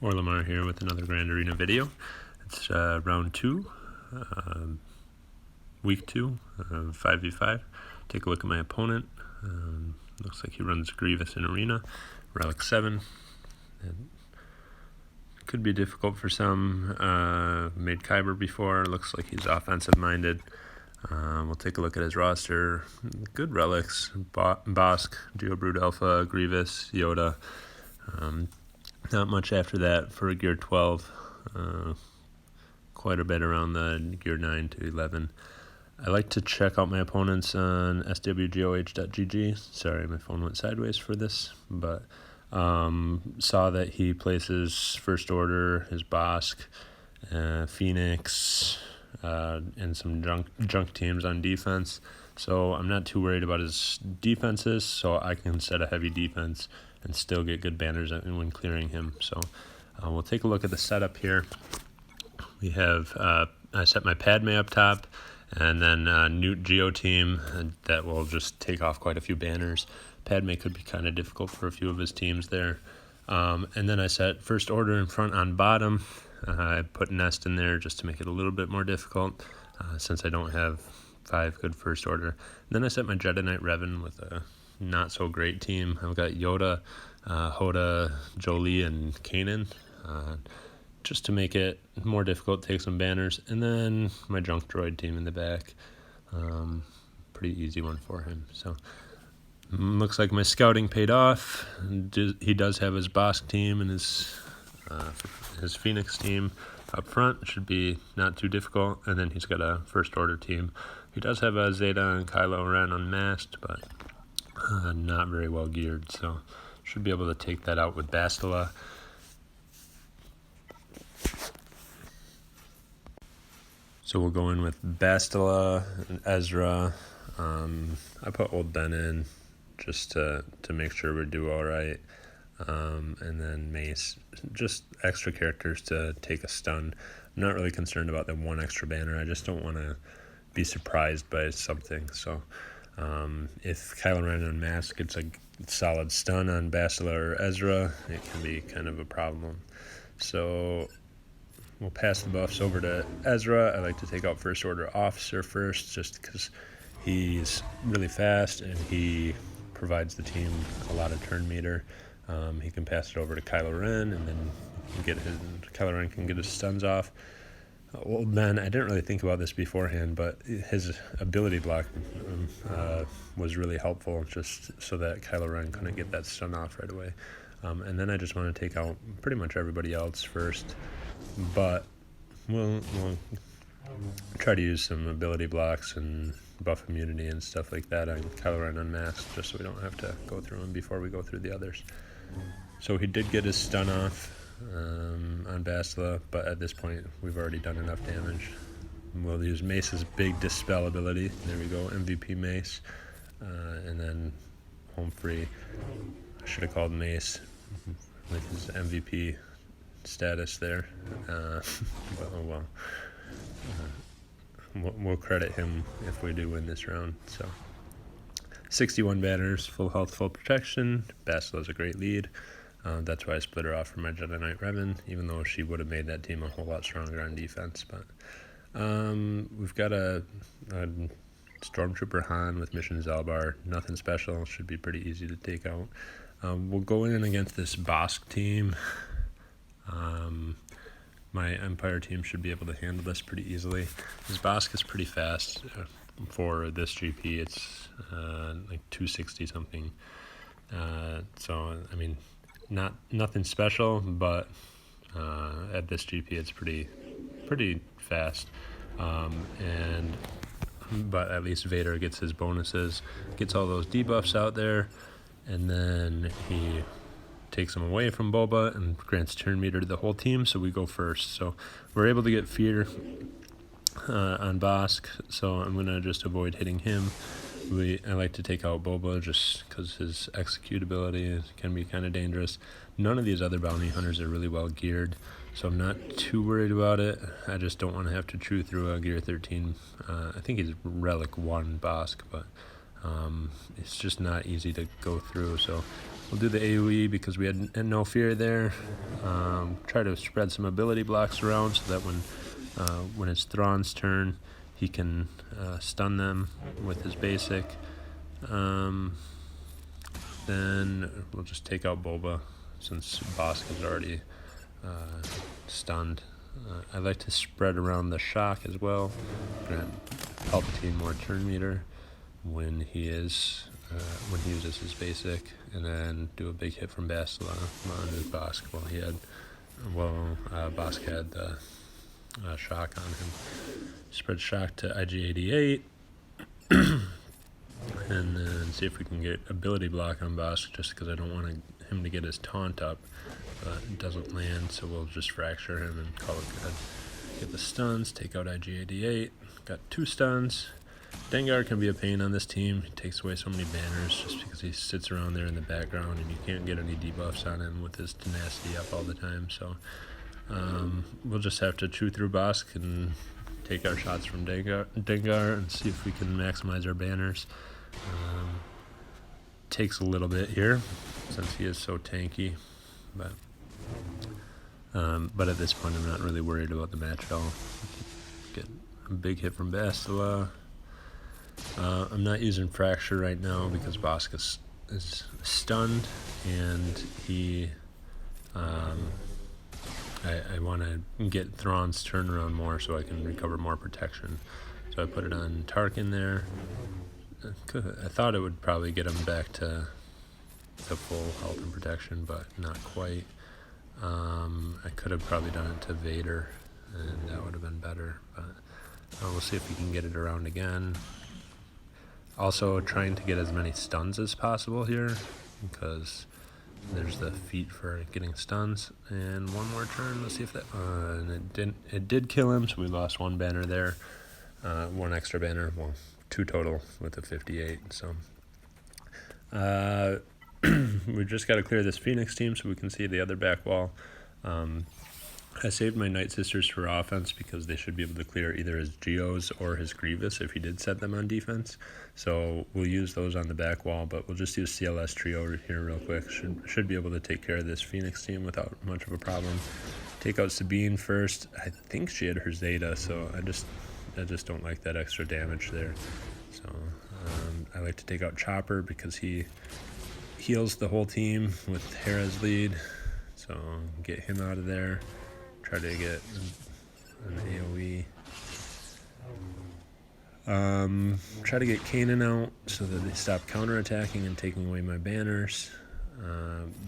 Lamar here with another Grand Arena video. It's round 2, week 2, 5v5. Take a look at my opponent. Looks like he runs Grievous in Arena, Relic 7. It could be difficult for some. Made Kyber before. Looks like he's offensive minded. We'll take a look at his roster. Good relics: Bosk, Geobrood Alpha, Grievous, Yoda. Not much after that for a Gear 12. Quite a bit around the Gear 9 to 11. I like to check out my opponents on SWGOH.GG. Sorry, my phone went sideways for this, but saw that he places First Order, his Bosk, Phoenix, and some junk teams on defense. So I'm not too worried about his defenses, so I can set a heavy defense and still get good banners when clearing him. So we'll take a look at the setup here. We have, I set my Padme up top, and then Newt Geo team that will just take off quite a few banners. Padme could be kind of difficult for a few of his teams there. And then I set First Order in front on bottom. I put Nest in there just to make it a little bit more difficult, since I don't have 5 good First Order. And then I set my Jedi Knight Revan with a not so great team. I've got Yoda, Hoda, Jolie, and Kanan, just to make it more difficult, take some banners. And then my junk droid team in the back. Pretty easy one for him. So looks like my scouting paid off. He does have his Bosk team and his Phoenix team up front. Should be not too difficult. And then he's got a First Order team. He does have a Zeta and Kylo Ren unmasked, but not very well geared. So should be able to take that out with Bastila. So we'll go in with Bastila and Ezra. I put Old Ben in just to make sure we do all right. And then Mace, just extra characters to take a stun. I'm not really concerned about the one extra banner. I just don't want to be surprised by something. So if Kylo Ren unmasked gets a solid stun on Bastila or Ezra, it can be kind of a problem. So we'll pass the buffs over to Ezra. I like to take out First Order Officer first, just because he's really fast and he provides the team a lot of turn meter. He can pass it over to Kylo Ren, and then Kylo Ren can get his stuns off. Old Ben, I didn't really think about this beforehand, but his ability block was really helpful, just so that Kylo Ren couldn't get that stun off right away. And then I just want to take out pretty much everybody else first, but we'll try to use some ability blocks and buff immunity and stuff like that on Kylo Ren unmasked, just so we don't have to go through him before we go through the others. So he did get his stun off on Bastila, but at this point we've already done enough damage. We'll use Mace's big dispel ability. There we go, MVP Mace, and then home free. I should have called Mace with his MVP status there, but oh well. We'll credit him if we do win this round. So 61 banners, full health, full protection. Bastila's a great lead. That's why I split her off from my Jedi Knight Revan, even though she would have made that team a whole lot stronger on defense. But we've got a Stormtrooper Han with Mission Zalbar. Nothing special. Should be pretty easy to take out. We'll go in against this Bosk team. My Empire team should be able to handle this pretty easily. This Bosk is pretty fast. For this GP, it's like 260 something. So, I mean, nothing special, but at this GP, it's pretty fast. But at least Vader gets his bonuses, gets all those debuffs out there, and then he takes them away from Boba and grants turn meter to the whole team, so we go first. So we're able to get fear on Bosk, so I'm going to just avoid hitting him. I like to take out Boba just because his executability can be kind of dangerous. None of these other bounty hunters are really well geared, so I'm not too worried about it. I just don't want to have to chew through a Gear 13. I think he's Relic 1 Bosk, but It's just not easy to go through. So we'll do the AoE because we had no fear there. Try to spread some ability blocks around so that when it's Thrawn's turn, he can stun them with his basic. Then we'll just take out Boba since Bosk is already stunned. I like to spread around the shock as well. Grant Palpatine more turn meter when he uses his basic, and then do a big hit from Bastila onto Bosk Bosk had the shock on him. Spread shock to IG-88, and then see if we can get ability block on Bosk, just because I don't want him to get his taunt up, but it doesn't land, so we'll just fracture him and call it good. Get the stuns, take out IG-88, got 2 stuns. Dengar can be a pain on this team. He takes away so many banners just because he sits around there in the background and you can't get any debuffs on him with his tenacity up all the time. So we'll just have to chew through Bosk and take our shots from Dengar and see if we can maximize our banners. Takes a little bit here since he is so tanky, but at this point I'm not really worried about the match at all. Get a big hit from Bastila. I'm not using Fracture right now because Bosk is stunned, and he I want to get Thrawn's turnaround more so I can recover more protection. So I put it on Tarkin there. I thought it would probably get him back to full health and protection, but not quite. I could have probably done it to Vader, and that would have been better, but we'll see if we can get it around again. Also trying to get as many stuns as possible here, because there's the feat for getting stuns. And one more turn, let's see if that, and it did kill him, so we lost 1 banner there, 1 extra banner, well, 2 total with the 58. So we just got to clear this Phoenix team so we can see the other back wall. I saved my Night Sisters for offense because they should be able to clear either his Geos or his Grievous if he did set them on defense. So we'll use those on the back wall, but we'll just use CLS Trio here real quick. Should be able to take care of this Phoenix team without much of a problem. Take out Sabine first. I think she had her Zeta, so I just don't like that extra damage there. So I like to take out Chopper because he heals the whole team with Hera's lead. So get him out of there. Try to get an AoE. Try to get Kanan out so that they stop counterattacking and taking away my banners.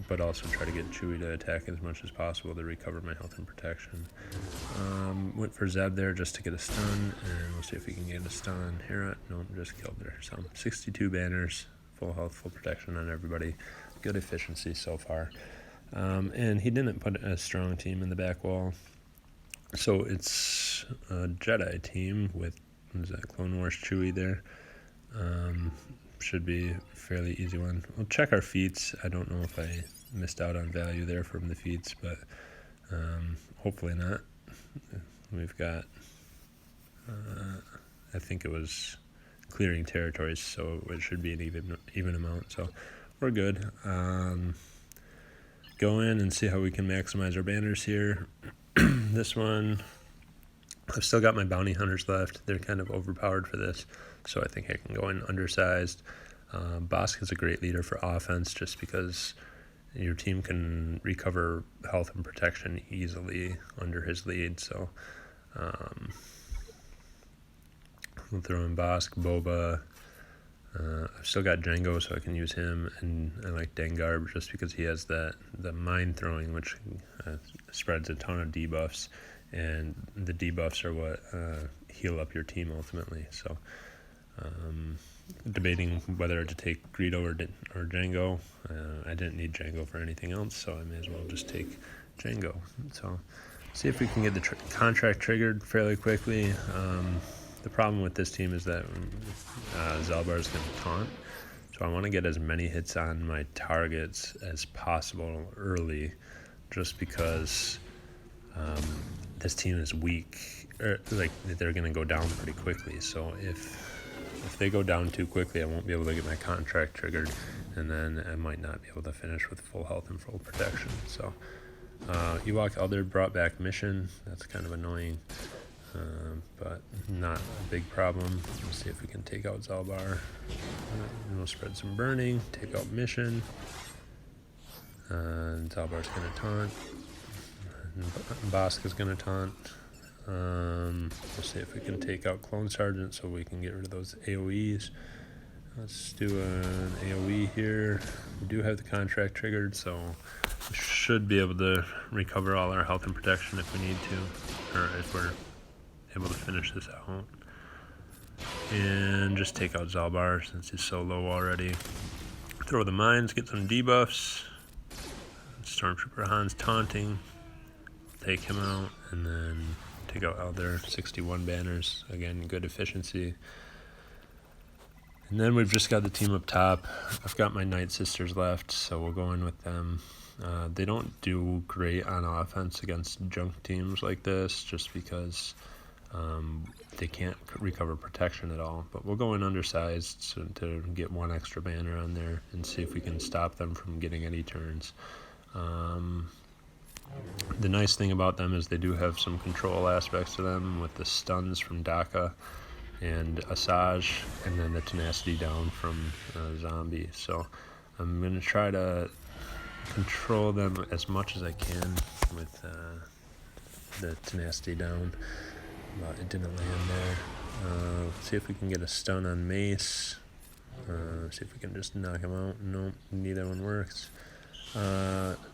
But also try to get Chewie to attack as much as possible to recover my health and protection. Went for Zeb there just to get a stun, and we'll see if we can get a stun on Hera. Nope, just killed her. So 62 banners, full health, full protection on everybody. Good efficiency so far. And he didn't put a strong team in the back wall. So it's a Jedi team with, what is that, Clone Wars Chewie there. Should be a fairly easy one. We'll check our feats. I don't know if I missed out on value there from the feats, but hopefully not. We've got, I think it was clearing territories, so it should be an even amount. So we're good. Go in and see how we can maximize our banners here. This one, I've still got my bounty hunters left. They're kind of overpowered for this, so I think I can go in undersized. Bosk is a great leader for offense just because your team can recover health and protection easily under his lead. So we'll throw in Bosk, Boba. I've still got Jango, so I can use him, and I like Dengar just because he has the mind throwing, which spreads a ton of debuffs, and the debuffs are what heal up your team ultimately. So debating whether to take Greedo or Jango. I didn't need Jango for anything else, so I may as well just take Jango. So see if we can get the contract triggered fairly quickly. The problem with this team is that Zelbar is going to taunt, so I want to get as many hits on my targets as possible early, just because this team is weak. Like they're going to go down pretty quickly. So if if they go down too quickly, I won't be able to get my contract triggered, and then I might not be able to finish with full health and full protection. So Ewok Elder brought back mission. That's kind of annoying, but not a big problem. Let's see if we can take out Zalbar. And we'll spread some burning, take out mission. And Zalbar's going to taunt. And Bosk is going to taunt. We'll see if we can take out Clone Sergeant so we can get rid of those AoEs. Let's do an AoE here. We do have the contract triggered, so we should be able to recover all our health and protection if we need to, or if we're able to finish this out. And just take out Zalbar since he's so low already. Throw the mines, get some debuffs. Stormtrooper Han's taunting. Take him out, and then take out Elder. 61 banners. Again, good efficiency. And then we've just got the team up top. I've got my Night Sisters left, so we'll go in with them. They don't do great on offense against junk teams like this, just because they can't recover protection at all. But we'll go in undersized to get one extra banner on there and see if we can stop them from getting any turns. The nice thing about them is they do have some control aspects to them with the stuns from Daka and Asajj, and then the tenacity down from Zombie. So I'm going to try to control them as much as I can with the tenacity down, but it didn't land there. Let's see if we can get a stun on Mace. See if we can just knock him out. Nope, neither one works.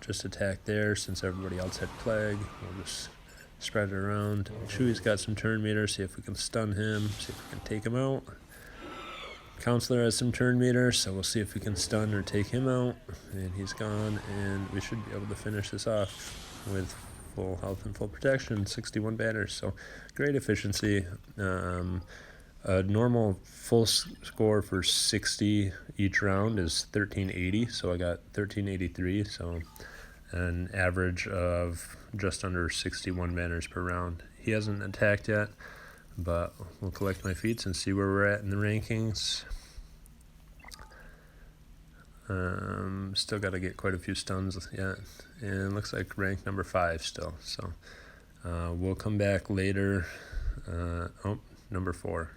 Just attack there since everybody else had Plague. We'll just spread it around. Chewie's got some turn meter. See if we can stun him. See if we can take him out. Counselor has some turn meter, so we'll see if we can stun or take him out. And he's gone, and we should be able to finish this off with full health and full protection. 61 banners, so great efficiency. A normal full score for 60 each round is 1380, so I got 1383, so an average of just under 61 banners per round. He hasn't attacked yet, but we'll collect my feats and see where we're at in the rankings. Still got to get quite a few stuns yet, and looks like rank number 5 still, so we'll come back later. Number 4.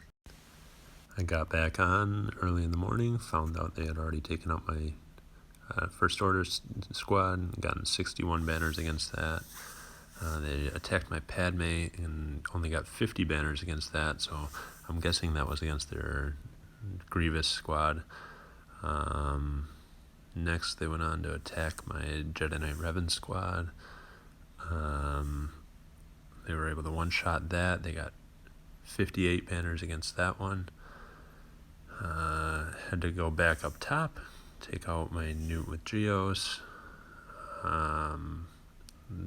I got back on early in the morning, found out they had already taken out my First Order squad, gotten 61 banners against that. They attacked my Padme and only got 50 banners against that, so I'm guessing that was against their Grievous squad. Next, they went on to attack my Jedi Knight Revan squad. They were able to one-shot that. They got 58 banners against that one. Had to go back up top, take out my Newt with Geos.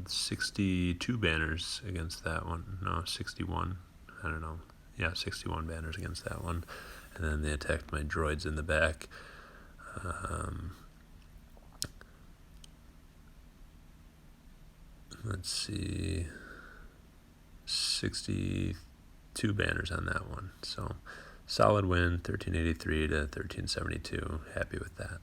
62 banners against that one. No, 61. I don't know. Yeah, 61 banners against that one. And then they attacked my droids in the back. Let's see. 62 banners on that one. So solid win, 1383 to 1372. Happy with that.